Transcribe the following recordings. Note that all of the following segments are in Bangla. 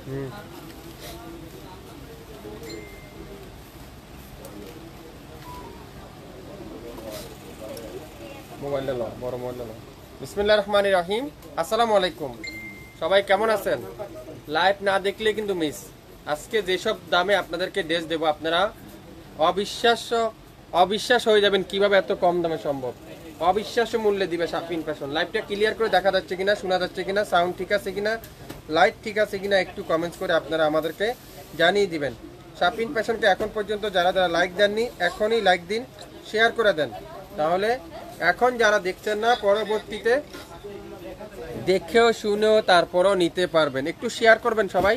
হুম মোবাইল লো, বড় মোবাইল লো। বিসমিল্লাহির রহমানির রহিম। আসসালামু আলাইকুম, সবাই কেমন আছেন? লাইভ না দেখলে কিন্তু মিস। আজকে যেসব দামে আপনাদেরকে ড্রেস দেবো, আপনারা অবিশ্বাস হয়ে যাবেন কিভাবে এত কম দামে সম্ভব। অবিশ্বাস্য মূল্যে দিবে শাপিন ফ্যাশন। লাইভটা ক্লিয়ার করে দেখা যাচ্ছে কিনা, শোনা যাচ্ছে কিনা, সাউন্ড ঠিক আছে কিনা, লাইট ঠিক আছে কিনা একটু কমেন্টস করে আপনারা আমাদেরকে জানিয়ে দিবেন। শাপিন ফ্যাশনকে এখন পর্যন্ত যারা যারা লাইক দেননি, এখনই লাইক দিন, শেয়ার করে দেন। তাহলে এখন যারা দেখছেন না, পরবর্তীতে দেখেও শুনেও তারপরও নিতে পারবেন। একটু শেয়ার করবেন সবাই।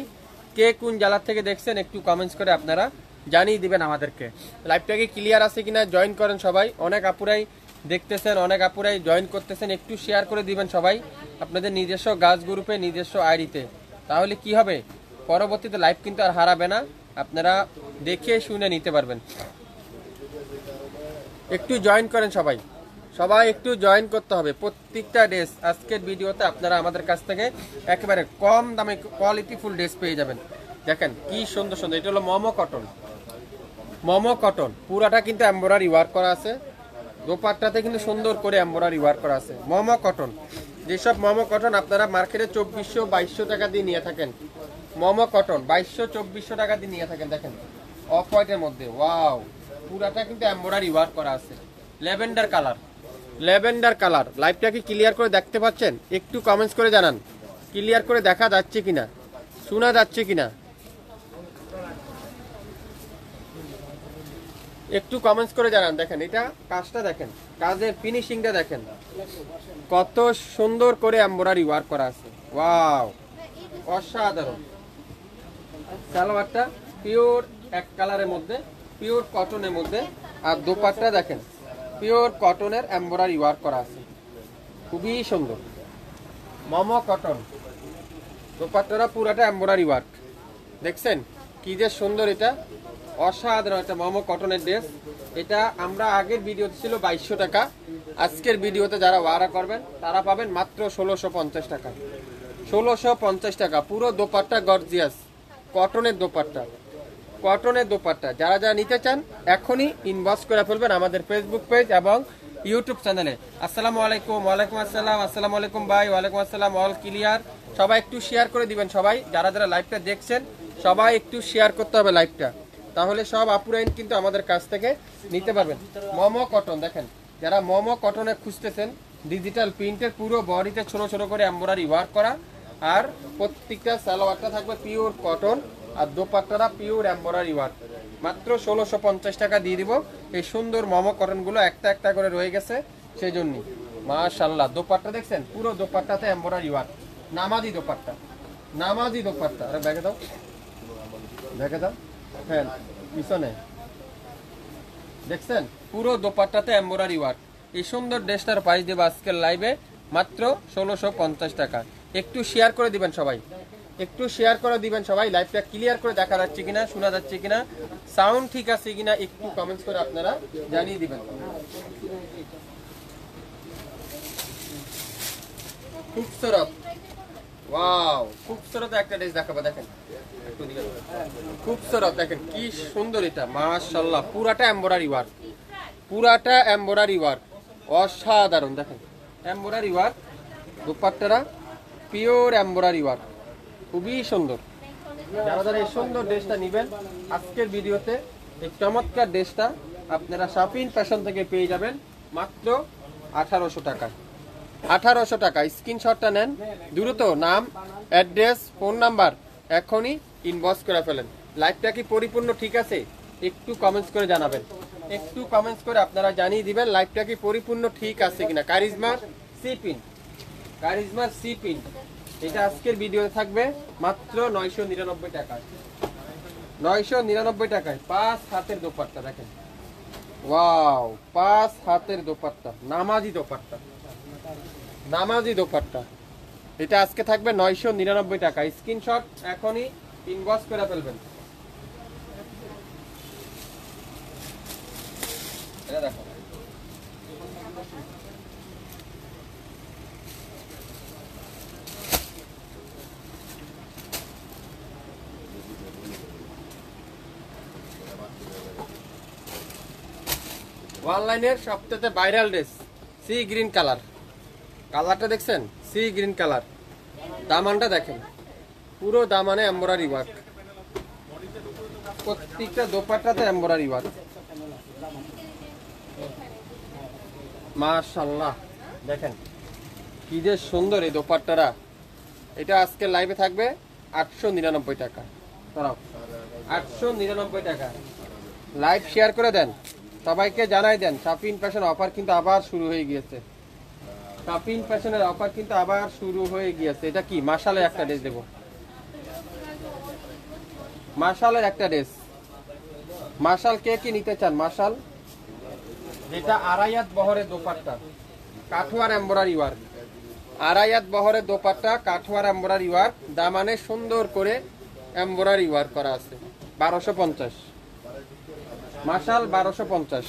কে কোন জেলা থেকে দেখছেন একটু কমেন্টস করে আপনারা জানিয়ে দিবেন আমাদেরকে। লাইভটাকে ক্লিয়ার আছে কিনা জয়েন করেন সবাই। অনেক আপুরাই দেখতেছেন, অনেক আপুরাই জয়েন করতেছেন। একটু শেয়ার করে দিবেন সবাই আপনাদের নিজস্ব গাছ গ্রুপে, নিজস্ব আইডিতে। তাহলে কি হবে, পরবর্তীতে লাইভ কিন্তু আর হারাবে না, আপনারা দেখে শুনে নিতে পারবেন। একটু জয়েন করেন সবাই, সবাই একটু জয়েন করতে হবে। প্রত্যেকটা ড্রেস আজকের ভিডিওতে আপনারা আমাদের কাছ থেকে একেবারে কম দামে কোয়ালিটিফুল ড্রেস পেয়ে যাবেন। দেখেন কি সুন্দর সুন্দর, এটা হলো মোমো কটন। মোমো কটন পুরাটা কিন্তু এমব্রয়ডারি ওয়ার্ক করা আছে। দোপাট্টাতে কিন্তু সুন্দর করে এমব্রয়ডারি ওয়ার্ক করা আছে। মোমো কটন, যেসব মোমো কটন আপনারা মার্কেটে 2400-2200 টাকা দিয়ে নিয়ে থাকেন, মোমো কটন 2200-2400 টাকা দিয়ে নিয়ে থাকেন। দেখেন অফ হোয়াইটের মধ্যে, ওয়াও, পুরাটা কিন্তু এমব্রয়ডারি ওয়ার্ক করা আছে। Lavender colour, lavender colour. লাইভটা কি ক্লিয়ার করে দেখতে পাচ্ছেন? একটু কমেন্টস করে জানান ক্লিয়ার করে দেখা যাচ্ছে কিনা, শোনা যাচ্ছে কিনা, একটু কমেন্টস করে জানান। দেখেন এটা কাজটা দেখেন, কাজের ফিনিশিংটা দেখেন, কত সুন্দর করে এমব্রয়ডারি ওয়ার্ক করা আছে। ওয়াও, অসাধারণ। সালোয়ারটা পিওর এক কালারের মধ্যে, পিওর কটনের মধ্যে। আর দোপাট্টা দেখেন পিওর কটনের এমব্রয়ডারি ওয়ার্ক করা আছে, খুবই সুন্দর। মোমো কটন দোপাট্টাটা পুরাটা এমব্রয়ডারি ওয়ার্ক। দেখছেন কি যে সুন্দর, এটা অসাধারণ একটা মোমো কটনের ড্রেস। এটা আমরা আগের ভিডিওতে ছিল 2200 টাকা, আজকের ভিডিওতে যারা ওয়ারা করবেন তারা পাবেন মাত্র 1650 টাকা। 1650 টাকা পুরো দোপাট্টা, গর্জিয়াস কটনের দোপাট্টা, কটনের দোপাট্টা। যারা যারা নিতে চান এখনই ইনবক্স করে ফেলবেন আমাদের ফেসবুক পেজ এবং ইউটিউব চ্যানেলে। আসসালামু আলাইকুম। ওয়ালাইকুম আসসালাম। আসসালামু আলাইকুম ভাই। ওয়ালাইকুম আসসালাম। All clear. সবাই একটু শেয়ার করে দিবেন। সবাই যারা যারা লাইভটা দেখছেন সবাই একটু শেয়ার করতে হবে লাইভটা, তাহলে সব আপুরাইন কিন্তু আমাদের কাছ থেকে নিতে পারবেন। মোমো কটন দেখেন, যারা মোমো কটনে খুঁজতেছেন, ডিজিটাল প্রিন্টের, পুরো বডিতে ছোট ছোট করে এমব্রয়ডারি ওয়ার্ক করা। আর প্রত্যেকটা সালোয়ারটা থাকবে পিওর কটন, আর দোপাট্টাটা পিওর এমব্রয়ডারি ওয়ার্ক। মাত্র 1650 টাকা দিয়ে দিব। এই সুন্দর মোমো কটনগুলো একটা একটা করে রয়ে গেছে, সেই জন্যই। মাশাআল্লাহ, দোপাট্টা দেখছেন পুরো দোপাট্টাতে এমব্রয়ডারি ওয়ার্ক। নামাজি দোপাট্টা, নামাজি দোপাট্টা। আরে দেখে দাও, দেখে দাও, হ্যাঁ পিছনে দেখছেন পুরো দোপাট্টাতে এমব্রয়ডারি ওয়ার্ক। এই সুন্দর ড্রেসটার প্রাইস দেব আজকের লাইভে মাত্র 1650 টাকা। একটু শেয়ার করে দিবেন সবাই, একটু শেয়ার করে দিবেন সবাই। লাইভটা ক্লিয়ার করে দেখা যাচ্ছে কিনা, শোনা যাচ্ছে কিনা, সাউন্ড ঠিক আছে কিনা একটু কমেন্টস করে আপনারা জানিয়ে দিবেন। খুবসুরত, ওয়াও, খুবসুরত একটা ড্রেস দেখাবো। দেখেন খুবসুরত, দেখেন কি সুন্দর এটা, মাশাআল্লাহ। পুরাটা এমব্রয়ডারি ওয়ার্ক, পুরাটা এমব্রয়ডারি ওয়ার্ক, অসাধারণ। দেখেন এমব্রয়ডারি ওয়ার্ক, দোপাট্টারা পিওর এমব্রয়ডারি ওয়ার্ক, খুবই সুন্দর। যারা যারা এই সুন্দর ড্রেসটা নেবেন আজকের ভিডিওতে, এই চমৎকার ড্রেসটা আপনারা শাপিন ফ্যাশন থেকে পেয়ে যাবেন মাত্র 1800 টাকা। 1800 টাকা। স্ক্রিনশটটা নেন দ্রুত, নাম, অ্যাড্রেস, ফোন নাম্বার এখনই ইনবক্স করে ফেলেন। লাইভটা কি পরিপূর্ণ ঠিক আছে একটু কমেন্টস করে জানাবেন, একটু কমেন্টস করে আপনারা জানিয়ে দিবেন লাইভটা কি পরিপূর্ণ ঠিক আছে কিনা। কারিজমার সি পিন, কারিজমার সি পিন, এটা আজকের ভিডিওতে থাকবে মাত্র 999 টাকায়। 999 টাকায় 5 হাতের দোপাট্টা। দেখেন ওয়াও, 5 হাতের দোপাট্টা, নামাজি দোপাট্টা, নামাজি দোপাট্টা। এটা আজকে থাকবে 999 টাকা। স্ক্রিনশট এখনই ইনবক্স করে ফেলবেন। এটা দেখো, অনলাইনের সবথেকে viral dress sea green colour. কালারটা দেখছেন? Sea green colour. দামানটা দেখেন, পুরো দামানে এমব্রয়ডারি ওয়ার্ক, প্রত্যেকটা দোপাট্টাতে এমব্রয়ডারি ওয়ার্ক। মাশাআল্লাহ, দেখেন কি যে সুন্দর এই দোপাট্টারা। এটা আজকে লাইভে থাকবে 899 টাকা। 899 টাকা। লাইভ শেয়ার করে দেন, সবাইকে জানাই দেন শাপিন ফ্যাশন অফার কিন্তু আবার শুরু হয়ে গিয়েছে। শাপিন ফ্যাশনের অফার কিন্তু আবার শুরু হয়ে গিয়েছে। এটা কি মাশালের একটা ড্রেস দেবো, মাশালের একটা ড্রেস। মাশাল কে কি নিতে চান? মাশাল যেটা আড়াইয়াত বহরের দোপাট্টা, কাঠোয়ার এমব্রয়ডারি ওয়ার্ক। আড়াইয়াত বহরের দোপাট্টা, কাঠোয়ার এমব্রয়ডারি ওয়ার্ক, দামানে সুন্দর করে এমব্রয়ডারি ওয়ার্ক করা আছে। 1250 মাশাল, 1250।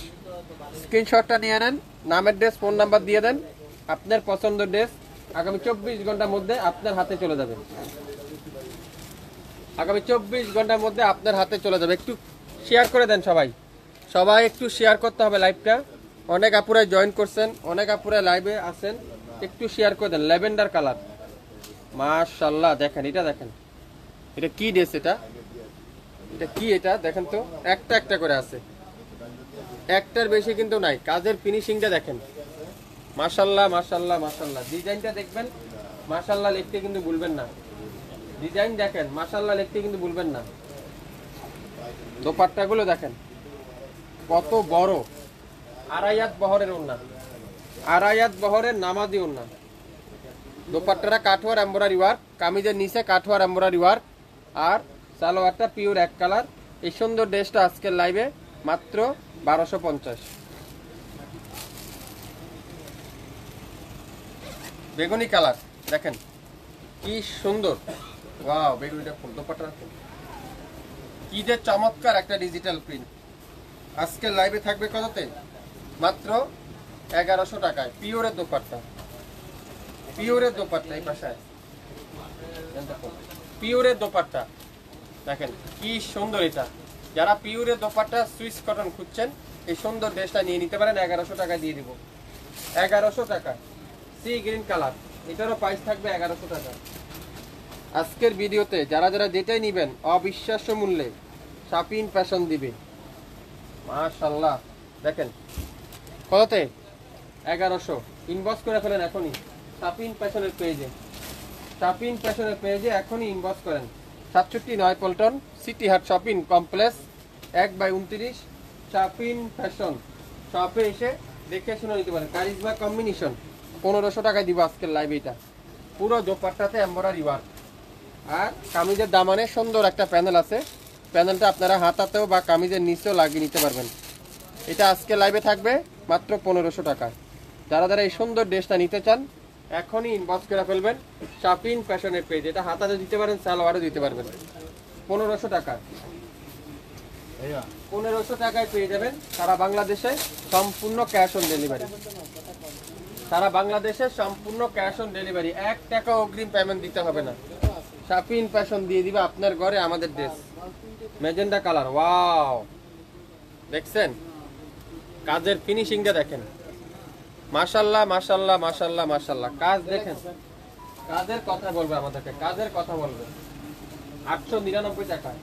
স্ক্রিনশটটা নিয়ে নেন, নামের ড্রেস, ফোন নাম্বার দিয়ে দেন। আপনার পছন্দের ড্রেস আগামী 24 ঘন্টার মধ্যে আপনার হাতে চলে যাবে। আগামী 24 ঘন্টার মধ্যে আপনার হাতে চলে যাবে। একটু শেয়ার করে দেন সবাই, সবাই একটু শেয়ার করতে হবে লাইভটা। অনেক আপুরাই জয়েন করছেন, অনেক আপুরাই লাইভে আছেন, একটু শেয়ার করে দেন। ল্যাভেন্ডার কালার, মাশাআল্লাহ। দেখেন এটা, দেখেন এটা কি ড্রেস, এটা এটা কি, এটা দেখেন তো, একটা একটা করে আছে, একটার বেশি কিন্তু নাই। কাজের ফিনিশিংটা দেখেন, মাশাআল্লাহ মাশাআল্লাহ মাশাআল্লাহ। ডিজাইনটা দেখবেন, মাশাআল্লাহ লিখতে কিন্তু ভুলবেন না। ডিজাইন দেখেন, মাশাআল্লাহ লিখতে কিন্তু ভুলবেন না। দোপাট্টাগুলো দেখেন কত বড়, আড়াইয়াত বহরের ওড়না, আড়াইয়াত বহরের নামাজি ওড়না। দোপাট্টাটা কাঠোয়ার এমব্রয়ডারি ওয়ার্ক, কামিজের নিচে কাঠোয়ার এমব্রয়ডারি ওয়ার্ক, আর সালোয়ারটা পিওর এক কালার। এই সুন্দর ড্রেসটা আজকের লাইভে মাত্র 1250। বেগুনি কালার দেখেন কি সুন্দর, ওয়াও, বেগুনিটা ফুল, দোপাট্টাটা ফুল, কি যে চমৎকার একটা ডিজিটাল প্রিন্ট। আজকের লাইভে থাকবে কততে? মাত্র 1100 টাকায়। পিওরের দোপাট্টা, পিওরের দোপাট্টা, এই পাশে পিওরের দোপাট্টা দেখেন কি সুন্দর। এটা যারা পিওরের দোপাট্টা সুইস কটন খুঁজছেন, এই সুন্দর ড্রেসটা নিয়ে নিতে পারেন। 1100 টাকা দিয়ে দিব, 1100 টাকা। সি গ্রিন কালার, এটারও প্রাইস থাকবে 1100 টাকা। আজকের ভিডিওতে যারা যারা যেটাই নিবেন অবিশ্বাস্য মূল্যে শাপিন ফ্যাশন দিবে। মাশাআল্লাহ, দেখেন কততে? 1100। ইনবক্স করে ফেলেন এখনই শাপিন ফ্যাশনের পেজে, শাপিন ফ্যাশনের পেজে এখনই ইনবক্স করেন। 67 পল্টন, সিটি হাট শপিং কমপ্লেক্স, 1/29 শাপিন ফ্যাশন। শপে এসে দেখে শুনে নিতে পারেন। কারিজমা কম্বিনেশন 1500 টাকায় দিব আজকের লাইভ। এটা পুরো দোপাট্টাতে এমব্রয়ডারি ওয়ার্ক, আর কামিজের দামানে সুন্দর একটা প্যানেল আছে। প্যানেলটা আপনারা হাতাতেও বা কামিজের নিচেও লাগিয়ে নিতে পারবেন। এটা আজকে লাইভে থাকবে মাত্র 1500 টাকায়। যারা যারা এই সুন্দর ড্রেসটা নিতে চান এখনই ইনবক্স করে ফেলবেন শাপিন ফ্যাশনের পেজ। এটা হাতাতে দিতে পারেন, সালোয়ারও দিতে পারবেন। 1500 টাকায়, 1500 টাকায় পেয়ে যাবেন সারা বাংলাদেশে সম্পূর্ণ ক্যাশ অন ডেলিভারি। সারা বাংলাদেশে সম্পূর্ণ ক্যাশ অন ডেলিভারি, 1 টাকা অগ্রিম পেমেন্ট দিতে হবে না। শাপিন ফ্যাশন দিয়ে দিবে আপনার ঘরে আমাদের ড্রেস। ম্যাজেন্ডা কালার, ওয়াও, দেখছেন কাজের ফিনিশিংটা দেখেন, মাশাআল্লাহ মাশাআল্লাহ মাশাআল্লাহ মাশাআল্লাহ। কাজ দেখেন, কাজের কথা বলবে আমাদেরকে, কাজের কথা বলবে। 899 টাকায়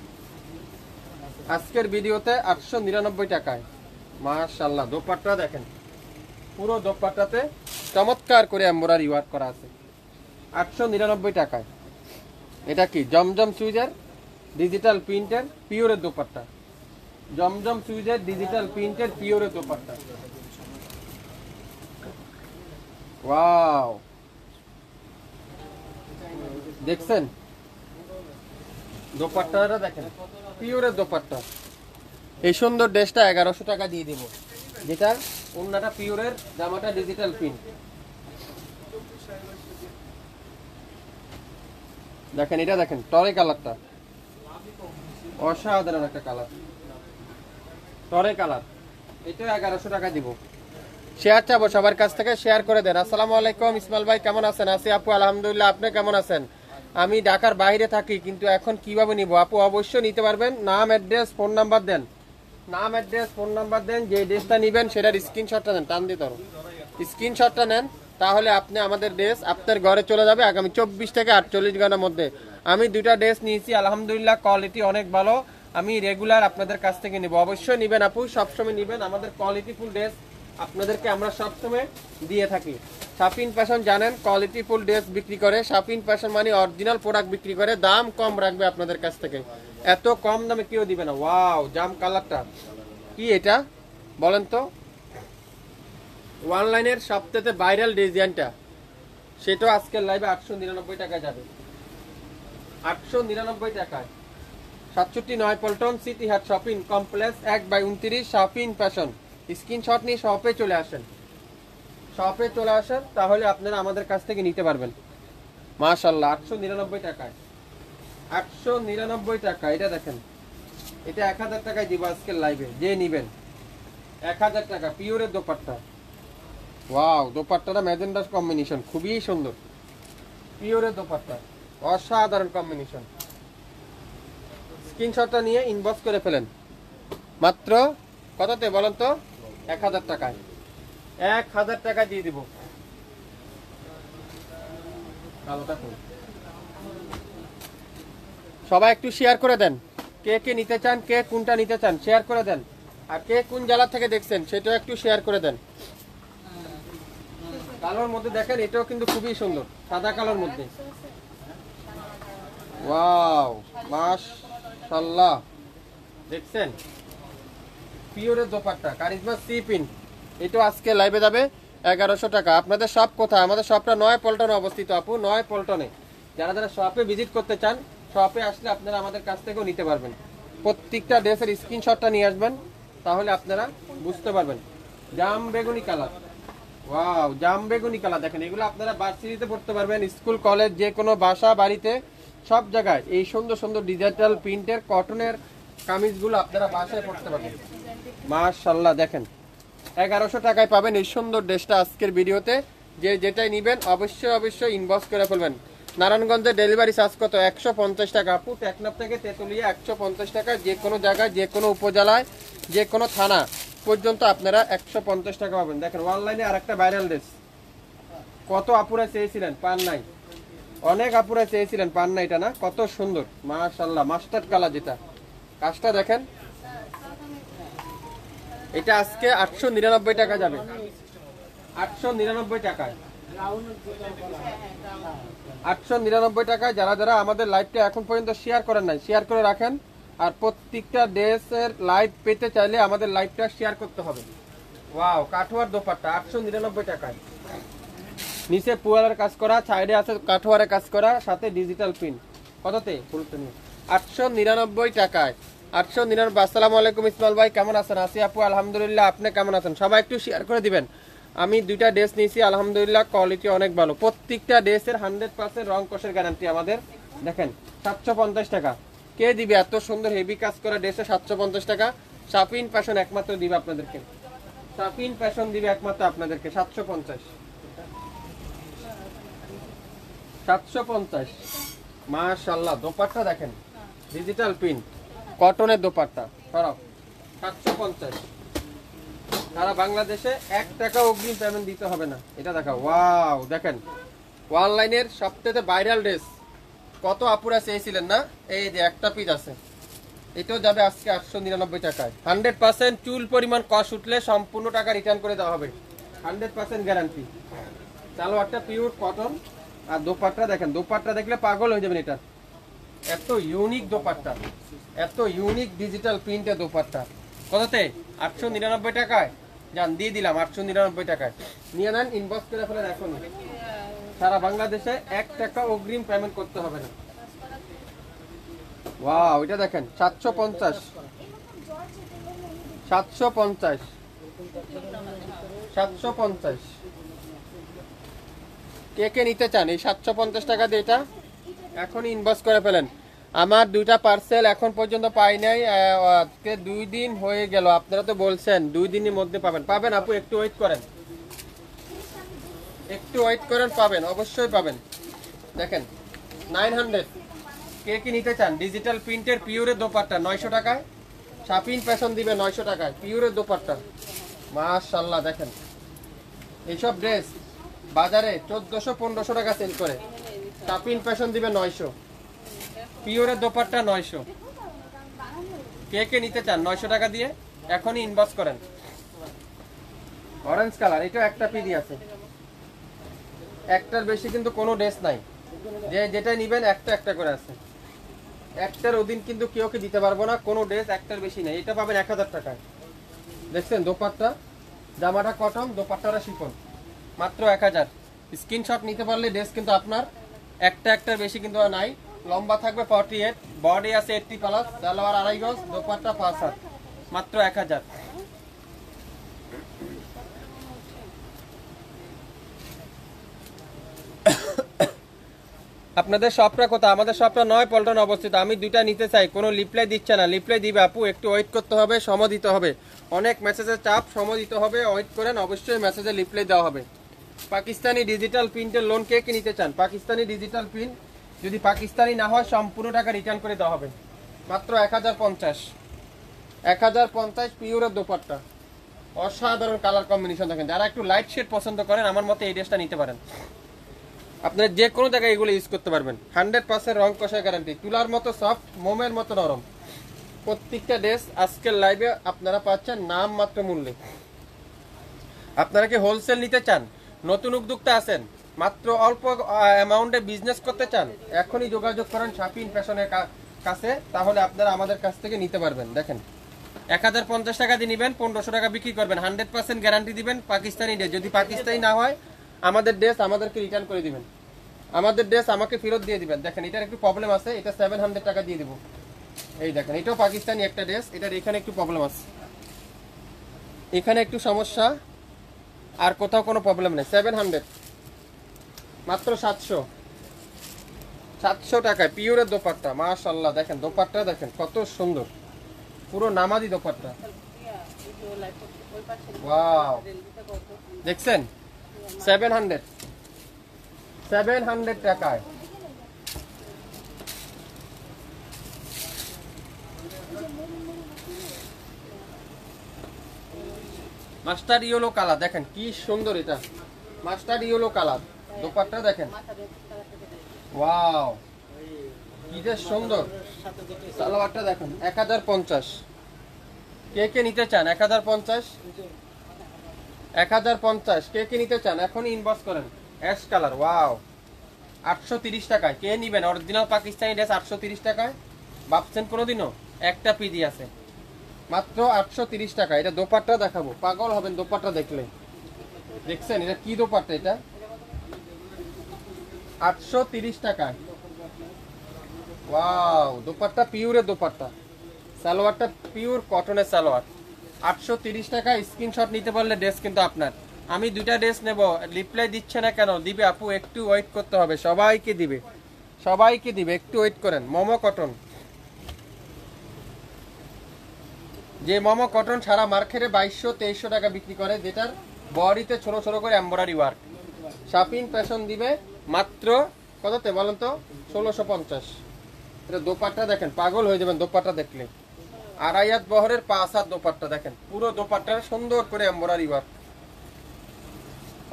আজকের ভিডিওতে, 899 টাকায়। মাশাআল্লাহ, দোপাট্টা দেখেন, পুরো দোপাট্টাতে চমৎকার করে এমব্রয়ডারি ওয়ার্ক করা আছে। 899 টাকায়। এটা কি জমজম সুইজের ডিজিটাল প্রিন্টের পিওরের দোপাট্টা, জমজম সুইজের ডিজিটাল প্রিন্টের পিওরের দোপাট্টা। ওয়াও, দেখছেন দোপাট্টাটা দেখেন, পিওরের দোপাট্টা। এই সুন্দর ড্রেসটা 1100 টাকা দিয়ে দিব, যেটা ওন্নাটা পিওরের, জামাটা ডিজিটাল প্রিন্ট। দেখেন এটা দেখেন, টরে কালারটা অসাধারণ একটা কালার, টরে কালার। এটা 1100 টাকা দিব। শেয়ার চাবো সবার কাছ থেকে, শেয়ার করে দেন। আসসালামু আলাইকুম ইসমাইল ভাই, কেমন আছেন? আছি আপু, আলহামদুলিল্লাহ। আপনি কেমন আছেন? আমি ঢাকার বাইরে থাকি, কিন্তু এখন কিভাবে নিব? আপু অবশ্যই নিতে পারবেন। নাম, অ্যাড্রেস, ফোন নাম্বার দেন, নাম অ্যাড্রেস ফোন নাম্বার দেন, যে ড্রেসটা নেবেন সেটার স্ক্রিনশটটা নেন, টান দিয়ে ধরো, স্ক্রিনশটটা নেন, তাহলে আপনি আমাদের ড্রেস আপনার ঘরে চলে যাবে আগামী 24 থেকে 48 ঘন্টার মধ্যে। আমি দুইটা ড্রেস নিয়েছি, আলহামদুলিল্লাহ কোয়ালিটি অনেক ভালো, আমি রেগুলার আপনাদের কাছ থেকে নিব, অবশ্যই নেবেন আপু, সবসময় নেবেন, আমাদের কোয়ালিটিফুল ড্রেস আপনাদেরকে আমরা সবসময় দিয়ে থাকি। শাফিন ফ্যাশন জানেন কোয়ালিটিফুল ড্রেস বিক্রি করে, শাফিন ফ্যাশন মানে অরিজিনাল প্রোডাক্ট বিক্রি করে, দাম কম রাখবে আপনাদের কাছ থেকে, এত কম দামে কেউ দিবে না। ওয়াও জাম কালারটা কি এটা বলেন তো, অনলাইনের সবথেকে ভাইরাল ডিজাইনটা, সেটাও আজকের লাইভে 899 টাকায় যাবে, 899 টাকায়। 67 পল্টন সিটি হাট shopping complex 1/29 Shafin fashion. Screenshot নিয়ে শপে চলে আসেন, শপে চলে আসেন, তাহলে আপনারা আমাদের কাছ থেকে নিতে পারবেন। মাশাআল্লাহ 899 টাকায়, 899 টাকা। এটা দেখেন, এটা 1000 টাকায় দিব আজকের লাইভে, যে নিবেন 1000 টাকা পিওরের দোপাট্টা। ওয়াও দোপাট্টাটা ম্যাজেন্ডা কম্বিনেশন, খুবই সুন্দর, পিওরের দোপাট্টা, অসাধারণ কম্বিনেশন। স্ক্রিনশটটা নিয়ে ইনবক্স করে ফেলেন। মাত্র কততে বলেন তো? 1000 টাকায়, 1000 টাকা দিয়ে দিব। সবাই একটু শেয়ার করে দেন, কে কে নিতে চান, কে কোনটা নিতে চান শেয়ার করে দেন, আর কে কোন জেলা থেকে দেখছেন সেটাও একটু শেয়ার করে দেন। কালোর মধ্যে দেখেন, এটাও কিন্তু খুবই সুন্দর, সাদা কালোর মধ্যে। ওয়াও মাশাআল্লাহ, দেখছেন পিওরের দোপাট্টা, কারিজমা সি পিন। এটা আজকে লাইভে যাবে 1100 টাকা। আপনাদের সব কোথায়? আমাদের শপটা 9 পল্টনে অবস্থিত আপু, 9 পল্টনে। যারা যারা শপে ভিজিট করতে চান, শপে আসলে আপনারা আমাদের কাছ থেকেও নিতে পারবেন। প্রত্যেকটা ড্রেসের স্ক্রিনশটটা নিয়ে আসবেন, তাহলে আপনারা বুঝতে পারবেন। জাম বেগুনি কালার, ওয়াও জাম বেগুনি কালার দেখেন, এগুলো আপনারা ভার্সিটিতে পড়তে পারবেন, স্কুল কলেজ যে কোনো বাসা বাড়িতে সব জায়গায় এই সুন্দর সুন্দর ডিজিটাল প্রিন্টের কটনের কামিজগুলো আপনারা বাসায় পড়তে পারবেন। মাশাআল্লাহ দেখেন 1100 টাকায় পাবেন এই সুন্দর ড্রেসটা আজকের ভিডিওতে। যে যেটাই নেবেন অবশ্যই অবশ্যই ইনবক্স করে ফেলবেন। নারায়ণগঞ্জে ডেলিভারি চার্জ কত? 150 টাকা আপু, টেকনাফ থেকে তেতুলিয়া 150 টাকা, যে কোনো জায়গায় যে কোনো উপজেলায় যে কোনো থানা পর্যন্ত আপনারা 150 টাকা পাবেন। দেখেন অনলাইনে আর একটা ভাইরাল ড্রেস, কত আপুরা চেয়েছিলেন পান নাই, অনেক আপুরা চেয়েছিলেন পান নাই, এটা না কত সুন্দর মাশাআল্লাহ, মাস্টার্ড কালার, যেটা কাজটা দেখেন, এটা আজকে 899 টাকা যাবে, 899 টাকায়, 899 টাকায়। যারা যারা আমাদের লাইভটা এখন পর্যন্ত শেয়ার করেন নাই, শেয়ার করে রাখেন। আর প্রত্যেকটা ড্রেসের লাইভ পেতে চাইলে আমাদের লাইভটা শেয়ার করতে হবে। ওয়াও কাঠোয়ার দোপাট্টা 899 টাকায়, নিচে পুয়ালের কাজ করা, সাইডে আছে কাঠোয়ারের কাজ করা, সাথে ডিজিটাল প্রিন্ট। কততে? 899 টাকায়, 899। আসসালামু আলাইকুম ইসমাইল ভাই, কেমন আছেন? আসি আপু আলহামদুলিল্লাহ, আপনি কেমন আছেন? সবাই একটু শেয়ার করে দিবেন। আমি দুইটা ড্রেস নিয়েছি, আলহামদুলিল্লাহ কোয়ালিটি অনেক ভালো, প্রত্যেকটা ড্রেসের 100% রং কষের গ্যারান্টি আমাদের। দেখেন 750 টাকা, কে দিবে এত সুন্দর হেভি কাজ করা ড্রেসে 750 টাকা? শাফিন ফ্যাশন একমাত্র দিবে আপনাদেরকে, শাফিন ফ্যাশন দিবে একমাত্র আপনাদেরকে 750, 750। মাশাআল্লাহ দোপাট্টা দেখেন, ডিজিটাল প্রিন্ট কটনের দোপাট্টা, সরাও 750। সারা বাংলাদেশে 1 টাকা অগ্রিম পেমেন্ট দিতে হবে না। এটা দেখা, ওয়াও দেখেন অনলাইনের সবথেকে ভাইরাল ড্রেস, কত আপুরা চেয়েছিলেন না? এই যে একটা পিস আছে, এটাও যাবে আজকে 899 টাকায়। 100% চুল পরিমাণ কষ উঠলে সম্পূর্ণ টাকা রিটার্ন করে দেওয়া হবে, 100% গ্যারান্টি। সালোয়ারটা পিওর কটন, আর দোপাট্টা দেখেন, দোপাট্টা দেখলে পাগল হয়ে যাবেন। এটা এত ইউনিক দোপাট্টা, এত ইউনিক ডিজিটাল প্রিন্টের দোপাট্টা। কততে? 899 টাকায় জান দিয়ে দিলাম, 899 টাকায় নিয়ে নেন, ইনবক্স করে ফেলেন এখন। সারা বাংলাদেশে 1 টাকা অগ্রিম পেমেন্ট করতে হবে না। ওয়াও এটা দেখেন 750, 750, 750। কে কে নিতে চান এই 750 টাকা দিয়ে? এটা এখনই ইনবক্স করে ফেলেন। আমার দুইটা পার্সেল এখন পর্যন্ত পাই নাই, আজকে 2 দিন হয়ে গেল। আপনারা তো বলছেন 2 দিনের মধ্যে পাবেন, পাবেন আপু, একটু ওয়েট করেন, একটু ওয়েট করেন, পাবেন, অবশ্যই পাবেন। দেখেন 900, কে কি নিতে চান? ডিজিটাল প্রিন্টের পিওরের দোপাট্টা 900 টাকায়, শাপিন ফ্যাশন দিবে 900 টাকায় পিওরের দোপাট্টা। মাশাআল্লাহ দেখেন, এইসব ড্রেস বাজারে 1400-1500 টাকা সেল করে, শাপিন ফ্যাশন দিবে 900, পিওরের দোপাট্টা 900। কে কে নিতে চান 900 টাকা দিয়ে এখনই ইনবক্স করেন। অরেঞ্জ কালার, এটা একটা পিডি আছে, একটার বেশি কিন্তু কোনো ড্রেস নাই, যে যেটাই নিবেন একটা একটা করে আছে, একটার অধীন কিন্তু কেউ কি দিতে পারবো না, কোনো ড্রেস একটার বেশি নেই। এটা পাবেন 1000 টাকায়। দেখছেন দোপাট্টা, জামাটা কটন, দোপাট্টাটা শিফন, মাত্র 1000। স্ক্রিনশট নিতে পারলে ড্রেস কিন্তু আপনার, একটা একটার বেশি কিন্তু আর নাই। লম্বা থাকবে 48, বডি আছে 80+, সালোয়ার 2.5 গজ, দোপাট্টা 5 হাত, মাত্র 1000। আপনাদের শপটা কোথায়? আমাদের শপটা 9 পল্টন অবস্থিত। আমি দুইটা নিতে চাই, কোনো রিপ্লাই দিচ্ছে না। রিপ্লাই দিবে আপু, একটু ওয়েট করতে হবে, সময় দিতে হবে, অনেক মেসেজের চাপ, সময় দিতে হবে, ওয়েট করেন, অবশ্যই মেসেজে রিপ্লাই দেওয়া হবে। পাকিস্তানি ডিজিটাল প্রিন্টের লোন কে কি নিতে চান? পাকিস্তানি ডিজিটাল প্রিন্ট যদি পাকিস্তানি না হয় সম্পূর্ণ টাকা রিটার্ন করে দেওয়া হবে, মাত্র 1050। 1050 পিওরের দোপাট্টা, অসাধারণ কালার কম্বিনেশন। দেখেন, যারা একটু লাইট শেড পছন্দ করেন আমার মতে এই ড্রেসটা নিতে পারেন। আপনারা যে কোনো জায়গায় এগুলো ইউজ করতে পারবেন, 100% রং কষার গ্যারান্টি, তুলার মতো সফট, মোমের মতো নরম। প্রত্যেকটা ড্রেস আজকের লাইভে আপনারা পাচ্ছেন নাম মাত্র মূল্যে। আপনারা কি হোলসেল নিতে চান, নতুন উদ্যোক্তা আছেন, মাত্র অল্প অ্যামাউন্টে বিজনেস করতে চান, এখনই যোগাযোগ করেন শাপিন ফ্যাশনের কাছে, তাহলে আপনারা আমাদের কাছ থেকে নিতে পারবেন। দেখেন 1050 টাকা দিয়ে নেবেন, 1500 টাকা বিক্রি করবেন, 100% গ্যারান্টি দিবেন। পাকিস্তানি ড্রেস যদি পাকিস্তানি না হয় আমাদের ড্রেস আমাদেরকে রিটার্ন করে দিবেন, আমাদের ড্রেস আমাকে ফেরত দিয়ে দিবেন। দেখেন এটার একটু প্রবলেম আছে, এটা 700 টাকা দিয়ে দিব। এই দেখেন, এটাও পাকিস্তানি একটা ড্রেস, এটার এখানে একটু প্রবলেম আছে, এখানে একটু সমস্যা, আর কোথাও কোনো প্রবলেম নেই। 700, মাত্র 700 টাকায় পিওরের দোপাট্টা। মাশাআল্লাহ দেখেন দোপাট্টা, দেখেন কত সুন্দর, পুরো নামাজি দোপাট্টা। ওয়াও, দেখছেন 700 টাকায়। মাস্টার ইয়েলো কালার, দেখেন কি সুন্দর, এটা মাস্টার ইয়েলো কালার দোপাট্টা, দেখেন ওয়াও কি যে সুন্দর। সালোয়ারটা দেখেন 1050। কে কে নিতে চান? 1050, 1050 কে কে নিতে চান এখনই ইনবক্স করেন। অ্যাশ কালার, ওয়াও 830 টাকায়। কে নিবেন? অরিজিনাল পাকিস্তানি ড্রেস 830 টাকায় ভাবছেন কোনোদিনও? একটা পিডি আছে, মাত্র 830 টাকা। এটা দোপাট্টা দেখাবো, পাগল হবেন দোপাট্টা দেখলে। দেখছেন এটা কি দোপাট্টা? এটা 830 টাকা। ওয়াও, দোপাট্টা পিওরের দোপাট্টা, সালোয়ারটা পিওর কটনের সালোয়ার। 830 টাকা। স্ক্রিনশট নিতে পারলে ড্রেস কিন্তু আপনার। আমি দুইটা ড্রেস নেব, রিপ্লাই দিচ্ছে না কেন? দিবে আপু, একটু ওয়েট করতে হবে, সবাইকে দিবে, সবাইকে দিবে, একটু ওয়েট করেন। মোমো কটন, যে মোমো কটন সারা মার্কেটে 2200-2300 টাকা বিক্রি করে, যেটার বডিতে ছোট ছোট করে এমব্রয়ডারি ওয়ার্ক, শাপিন ফ্যাশন দিবে মাত্র কততে বলেন তো? 1650। এটা দোপাট্টা দেখেন, পাগল হয়ে যাবেন দোপাট্টা দেখলে। 2.5 হাত বহরের 5 হাত দোপাট্টা, দেখেন পুরো দোপাট্টা সুন্দর করে এমব্রয়ডারি ওয়ার্ক,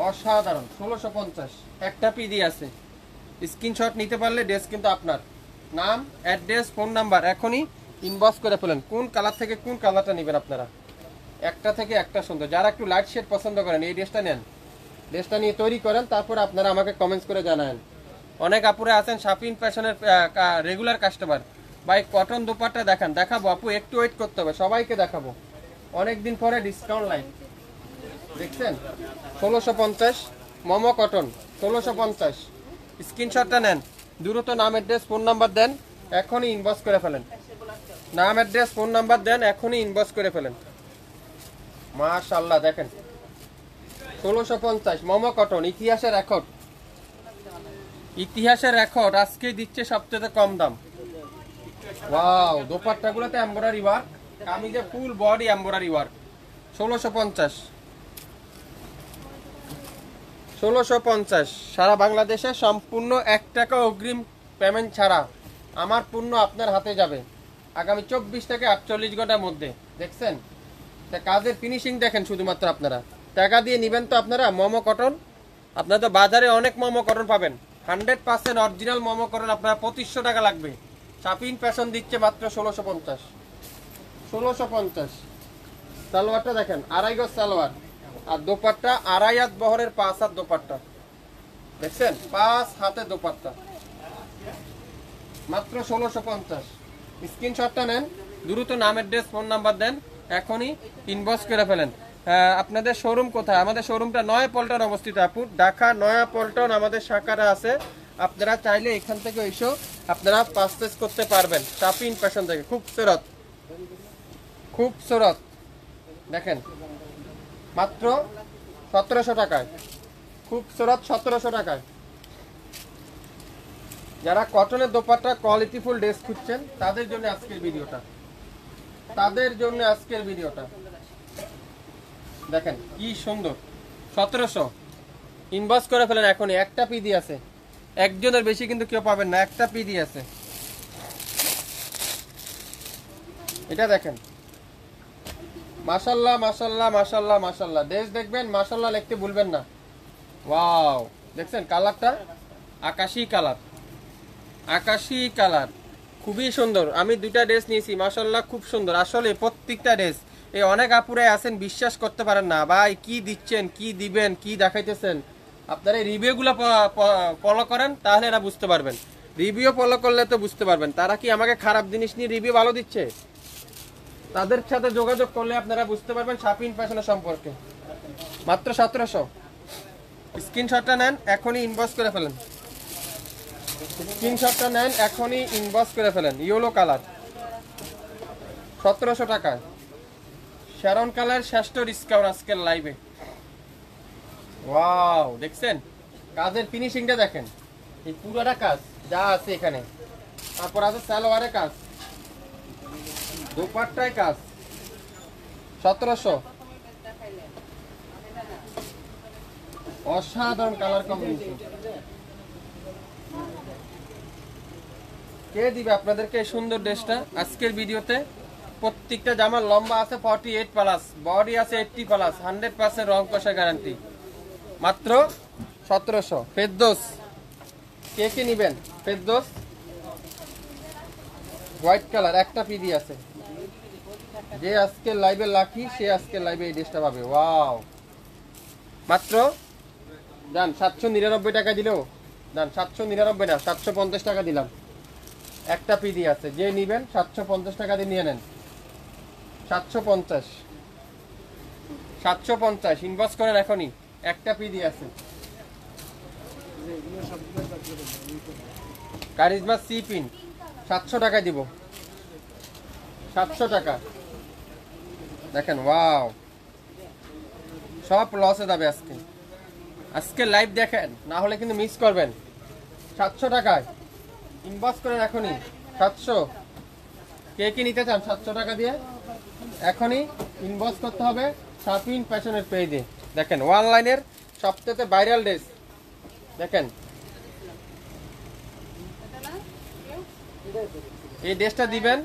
অসাধারণ। 1650, একটা পিডি আছে। স্ক্রিনশট নিতে পারলে ড্রেস কিন্তু আপনার। নাম, অ্যাড্রেস, ফোন নাম্বার এখনই ইনবক্স করে ফেলেন। কোন কালার থেকে কোন কালারটা নেবেন আপনারা? একটা থেকে একটা সুন্দর। যারা একটু লাইট শেড পছন্দ করেন এই ড্রেসটা নেন, ড্রেসটা নিয়ে তৈরি করেন, তারপর আপনারা আমাকে কমেন্টস করে জানান। অনেক আপুরে আছেন শাপিন ফ্যাশনের রেগুলার কাস্টমার, ভাই কটন দোপাট্টা দেখান। দেখাবো আপু, একটু ওয়েট করতে হবে, সবাইকে দেখাবো, অনেকদিন পরে ডিসকাউন্ট লাইন। দেখছেন 1650 মোমো কটন, 1650। স্ক্রিনশটটা নেন, দ্রুত নাম, অ্যাড্রেস, ফোন নাম্বার দেন, এখনই ইনবক্স করে ফেলেন। নাম, অ্যাড্রেস, ফোন নাম্বার দেন, এখনই ইনবক্স করে ফেলেন। মাশাআল্লাহ দেখেন 1650 মোমো কটন, ইতিহাসের রেকর্ড, ইতিহাসের রেকর্ড, আজকে দিচ্ছে সবচেয়ে কম দাম। ওয়াও, দোপাট্টাগুলোতে এমব্রয়ডারি ওয়ার্ক, কামিজে ফুল বডি এমব্রয়ডারি ওয়ার্ক। 1650, 1650 সারা বাংলাদেশে সম্পূর্ণ 1 টাকা অগ্রিম পেমেন্ট ছাড়া আমার পণ্য আপনার হাতে যাবে। আগামী 24 থেকে 48 ঘন্টার মধ্যে। দেখছেন কাজের ফিনিশিং দেখেন শুধুমাত্র আপনারা টাকা দিয়ে নেবেন তো আপনারা মোমো কটন। আপনারা তো বাজারে অনেক মোমো কটন পাবেন, 100% অরিজিনাল মোমো কটন আপনারা 2500 টাকা লাগবে। শাপিন ফ্যাশন দিচ্ছে মাত্র 1650। 1650 সালোয়ারটা দেখেন, আড়াই গজ সালোয়ার, আর দোপাট্টা আড়াই হাত বহরের 5 হাত দোপাট্টা। দেখছেন 5 হাতের দোপাট্টা মাত্র 1650। স্ক্রিনশটটা নেন, দ্রুত নাম অ্যাড্রেস ফোন নাম্বার দেন, এখনই ইনবক্স করে ফেলেন। আপনাদের শোরুম কোথায়? আমাদের শোরুমটা নয়াপল্টন অবস্থিত আপু, ঢাকা নয়াপল্টন আমাদের শাখাটা আছে। আপনারা চাইলে এখান থেকে এসেও আপনারা পারচেজ করতে পারবেন শাপিন ফ্যাশন থেকে। খুবসুরত খুবসুরত দেখেন মাত্র 1700 টাকায়। খুবসুরত 1700 টাকায়। যারা কটনের দোপাট্টা কোয়ালিটিফুল ড্রেস খুঁজছেন তাদের জন্য আজকের ভিডিওটা, তাদের জন্য আজকের ভিডিওটা দেখেন কি সুন্দর। 1700 ইনবক্স করে ফেলেন এখনই। একটা পিডি আছে, একজনের বেশি কিন্তু কেউ পাবেন না, একটা পিডি আছে। এটা দেখেন মাশাআল্লাহ মাশাআল্লাহ মাশাআল্লাহ মাশাআল্লাহ। ড্রেস দেখবেন মাশাআল্লাহ লিখতে ভুলবেন না। ওয়াও দেখছেন কালারটা আকাশী কালার, আকাশী কালার খুবই সুন্দর। আমি দুইটা ড্রেস নিয়েছি মাশাআল্লাহ খুব সুন্দর। আসলে প্রত্যেকটা ড্রেস এই অনেক আপুরাই আছেন বিশ্বাস করতে পারেন না ভাই কি দিচ্ছেন কি দিবেন কি দেখাইতেছেন। আপনারা এই রিভিউগুলো ফলো করেন তাহলে এরা বুঝতে পারবেন। রিভিউ ফলো করলে তো বুঝতে পারবেন তারা কি আমাকে খারাপ জিনিস নিয়ে রিভিউ ভালো দিচ্ছে। তাদের সাথে যোগাযোগ করলে আপনারা বুঝতে পারবেন শাপিন ফ্যাশনের সম্পর্কে। মাত্র 1700। স্ক্রিনশটটা নেন এখনই ইনবক্স করে ফেলেন। স্ক্রিনশটটা নেন এখনই ইনবক্স করে ফেলেন। ইয়েলো কালার 1700 টাকায়। শ্যারন কালার শ্রেষ্ঠ ডিসকাউন্ট আজকের লাইভে। ওয়াও দেখছেন কাজের ফিনিশিংটা দেখেন, এই পুরোটা কাজ যা আছে এখানে। তারপর আছে সালোয়ারে কাজ, দোপাট্টায় কাজ। 1700 অসাধারণ কালার কম্বিনেশন। কে দিবে আপনাদেরকে এই সুন্দর ড্রেসটা আজকের ভিডিওতে? প্রত্যেকটা জামার লম্বা আছে 48 প্লাস, বডি আছে 80 প্লাস, 100% রং কষা গ্যারান্টি। মাত্র 1700। ফেরদৌস কে কে নিবেন? ফেরদৌস হোয়াইট কালার একটা পিডি আছে। যে আজকে লাইভে লাকি সে আজকে লাইভে এই ড্রেসটা পাবে। ওয়াও মাত্র যান 799 টাকা দিলেও যান, 799 না 750 টাকা দিলাম। একটা পিডি আছে, যে নিবেন 750 টাকা দিয়ে নিয়ে নেন। 750 750 ইনবক্স করেন এখনই। একটা পিডি আছে কারিজমা সি পিন 700 টাকা দিব। 700 টাকা দেখেন। ওয়াও সব লসে যাবে আজকে। আজকে লাইভ দেখেন না হলে কিন্তু মিস করবেন। 700 টাকায় ইনবক্স করেন এখনই। 700 কে কি নিতে চান 700 টাকা দিয়ে? এখনই ইনবক্স করতে হবে শাপিন ফ্যাশনের পেজে। দেখেন অনলাইনের সবচেয়ে ভাইরাল ড্রেস দেখেন। এই ড্রেসটা দিবেন,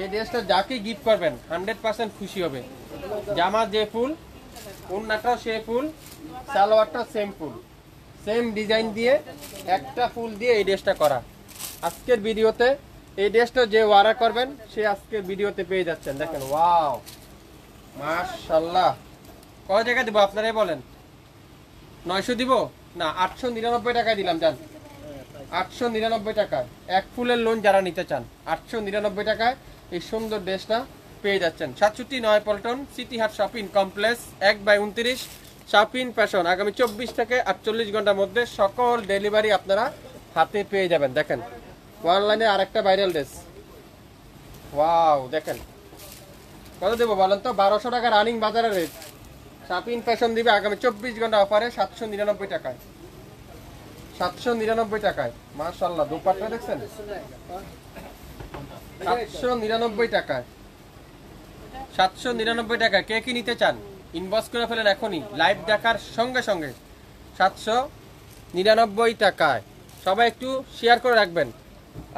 এই ড্রেসটা যাকে গিফট করবেন 100% খুশি হবে। জামা যে ফুল, ওড়নাটাও সে ফুল, সালোয়ারটা সেম ফুল, সেম ডিজাইন দিয়ে একটা ফুল দিয়ে এই ড্রেসটা করা। আজকের ভিডিওতে এই ড্রেসটা যে অর্ডার করবেন সে আজকের ভিডিওতে পেয়ে যাচ্ছেন। দেখেন ওয়াও মাশাআল্লাহ। কয় টাকা দিব আপনারাই বলেন? 900 দিব না 899 টাকায় দিলাম। জান 899 টাকায় এক ফুলের লোন যারা নিতে চান 899 টাকায় এই সুন্দর ড্রেসটা পেয়ে যাচ্ছেন। 67 নয়াপল্টন সিটি হাট শপিং কমপ্লেক্স 1/29 শাপিন ফ্যাশন। আগামী 24 থেকে 48 ঘন্টার মধ্যে সকল ডেলিভারি আপনারা হাতে পেয়ে যাবেন। দেখেন অনলাইনে আরেকটা ভাইরাল ড্রেস। ওয়াও দেখেন কত দেবো বলেন তো? 1200 টাকা রানিং বাজারের রেট। শাপিন ফ্যাশন দিবে আগামী 24 ঘন্টা অফারে 799 টাকায়। 799 টাকায় মাশাআল্লাহ। দোপাট্টা দেখছেন 799 টাকায়। 799 টাকায় কে কি নিতে চান ইনবক্স করে ফেলেন এখনই লাইভ দেখার সঙ্গে সঙ্গে। 799 টাকায়। সবাই একটু শেয়ার করে রাখবেন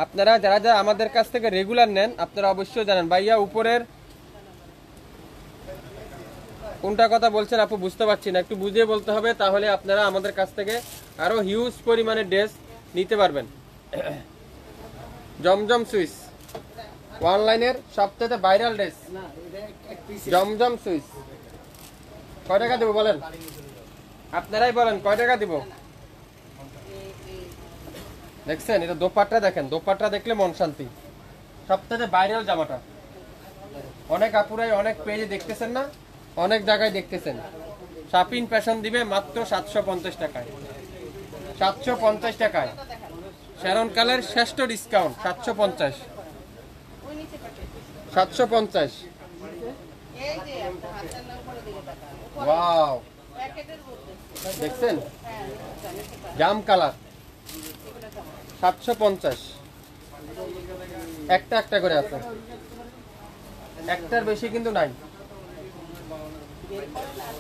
আপনারা যারা যারা আমাদের কাছ থেকে রেগুলার নেন আপনারা অবশ্যই জানেন। ভাইয়া উপরের কোনটা কথা বলছেন আপু বুঝতে পারছি না, একটু বুঝিয়ে বলতে হবে, তাহলে আপনারা আমাদের কাছ থেকে আরো হিউজ পরিমাণে ড্রেস নিতে পারবেন। জমজম সুইচ অনলাইনের সবথেকে ভাইরাল ড্রেস, জমজম সুইচ। কয় টাকা দেবো বলেন, আপনারাই বলেন কয় টাকা দিব। দেখছেন এটা দোপাট্টা, দেখেন দোপাট্টা দেখলে মন শান্তি। সবথেকে ভাইরাল জামাটা, অনেক আপুরাই অনেক পেজে দেখতেছেন না, অনেক জায়গায় দেখতেছেন। শাপিন ফ্যাশন দিবে মাত্র 750 টাকায়, 750 টাকায়। শ্যারন কালের শ্রেষ্ঠ ডিসকাউন্ট 750, 750। ওয়াও, দেখছেন জাম কালার 750, একটা একটা করে আছে, একটার বেশি কিন্তু নাই,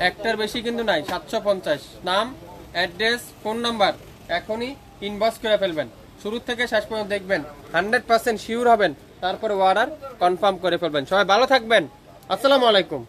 একটার বেশি কিন্তু নাই। 750। নাম, অ্যাড্রেস, ফোন নাম্বার এখনই ইনবক্স করে ফেলবেন। শুরু থেকে শেষ পর্যন্ত দেখবেন, 100% শিওর হবেন, তারপরে অর্ডার কনফার্ম করে ফেলবেন। সবাই ভালো থাকবেন, আসসালামু আলাইকুম।